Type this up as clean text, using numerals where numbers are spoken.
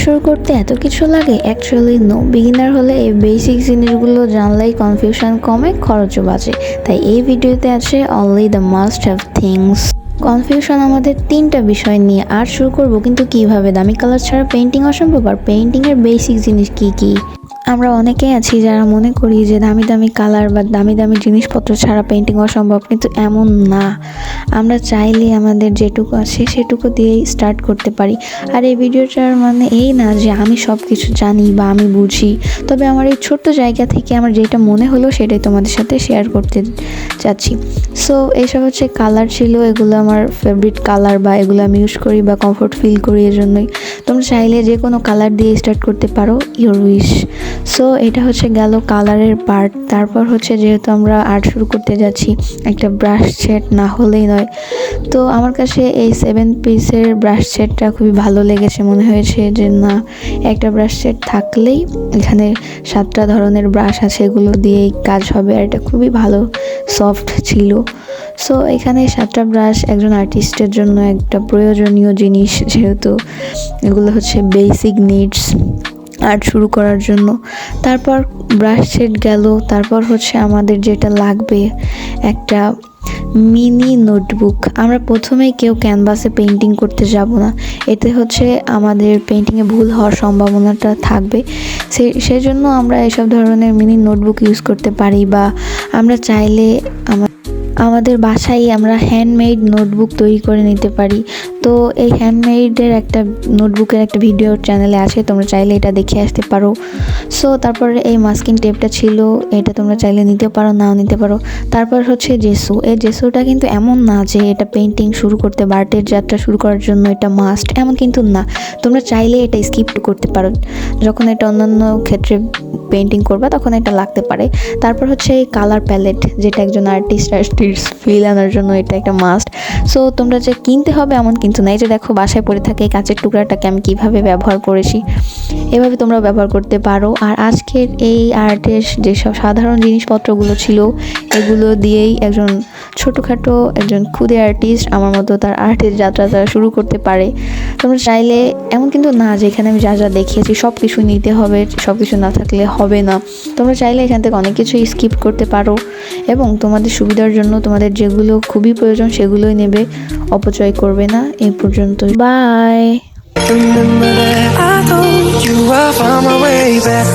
শুরু করতে এত কিছু লাগে? Actually no. বিগিনার হলে এই বেসিক জিনিসগুলো জানলেই কনফিউশন কমে, খরচও বাঁচে। তাই এই ভিডিওতে আছে only the must have things. Confusion আমাদের তিনটা বিষয় নিয়ে। আর্ট শুরু করবো কিন্তু কিভাবে? দামি কালার ছাড়া পেন্টিং অসম্ভব। আর পেন্টিংয়ের বেসিক জিনিস কি কি? আমরা অনেকেই আছি যারা মনে করি যে দামি দামি কালার বা দামি দামি জিনিসপত্র ছাড়া পেন্টিং অসম্ভব, কিন্তু এমন না। আমরা চাইলে আমাদের যেটুকু আছে সেটুকু দিয়েই স্টার্ট করতে পারি। আর এই ভিডিওটার মানে এই না যে আমি সব কিছু জানি বা আমি বুঝি, তবে আমার এই ছোট্ট জায়গা থেকে আমার যেটা মনে হলো সেটাই তোমাদের সাথে শেয়ার করতে চাচ্ছি। সো এইসব হচ্ছে কালার ছিল, এগুলো আমার ফেভারিট কালার বা এগুলো আমি ইউজ করি বা কমফোর্ট ফিল করি, এর জন্যই। তোমরা চাইলে যে কোনো কালার দিয়ে স্টার্ট করতে পারো, ইওর উইশ। সো এটা হচ্ছে গেল কালারের পার্ট। তারপর হচ্ছে যেহেতু আমরা আর্ট শুরু করতে যাচ্ছি, একটা ব্রাশ সেট না হলেই নয়। তো আমার কাছে এই 7 পিসের ব্রাশ সেটটা খুবই ভালো লেগেছে। মনে হয়েছে যে না, একটা ব্রাশ সেট থাকলেই এখানে 7টা ধরনের ব্রাশ আছে, এগুলো দিয়েই কাজ হবে। আর এটা খুবই ভালো সফট ছিল। সো এখানে 7টা ব্রাশ একজন আর্টিস্টের জন্য একটা প্রয়োজনীয় জিনিস, যেহেতু এগুলো হচ্ছে বেসিক নিডস আর্ট শুরু করার জন্য। তারপর ব্রাশ সেট গেল। তারপর হচ্ছে আমাদের যেটা লাগবে একটা মিনি নোটবুক। আমরা প্রথমেই কেউ ক্যানভাসে পেন্টিং করতে যাব না, এতে হচ্ছে আমাদের পেন্টিংয়ে ভুল হওয়ার সম্ভাবনাটা থাকবে। সেই জন্য আমরা এসব ধরনের মিনি নোটবুক ইউজ করতে পারি, বা আমরা চাইলে আমাদের বাসায় আমরা হ্যান্ডমেড নোটবুক তৈরি করে নিতে পারি। তো এই হ্যান্ডমেডের একটা নোটবুকের একটা ভিডিও চ্যানেলে আছে, তোমরা চাইলে এটা দেখে আসতে পারো। সো তারপর এই মাস্কিং টেপটা ছিল, এটা তোমরা চাইলে নিতে পারো, নাও নিতে পারো। তারপর হচ্ছে জেসু। এই জেসুটা কিন্তু এমন না যে এটা পেন্টিং শুরু করতে বা আর্টের যাত্রা শুরু করার জন্য এটা মাস্ট, এমন কিন্তু না। তোমরা চাইলে এটা স্কিপ করতে পারো, যখন এটা অন্যান্য ক্ষেত্রে পেন্টিং করবা তখন এটা লাগতে পারে। তারপর হচ্ছে এই কালার প্যালেট, যেটা একজন আর্টিস্ট ফিল আনার জন্য এটা একটা মাস্ট। সো তোমরা যে কিনতে হবে এমন কিন্তু নাই। যে দেখো বাসায় পড়ে থাকে এই কাঁচের টুকরাটাকে আমি কিভাবে ব্যবহার করেছি, এভাবে তোমরা ব্যবহার করতে পারো। আর আজকের এই আর্টের যেসব সাধারণ জিনিসপত্রগুলো ছিল, এগুলো দিয়েই একজন ছোটোখাটো একজন ক্ষুদে আর্টিস্ট আমার মতো তার আর্টের যাত্রাটা শুরু করতে পারে। তোমরা চাইলে, এমন কিন্তু না যে এখানে আমি যা যা দেখিয়েছি সব কিছু নিতে হবে, সব কিছু না থাকলে হবে না। তোমরা চাইলে এখান থেকে অনেক কিছুই স্কিপ করতে পারো, এবং তোমাদের সুবিধার জন্য তোমাদের যেগুলো খুবই প্রয়োজন সেগুলোই নেবে, অপচয় করবে না। এই পর্যন্ত, by. Remember that I told you I found my way back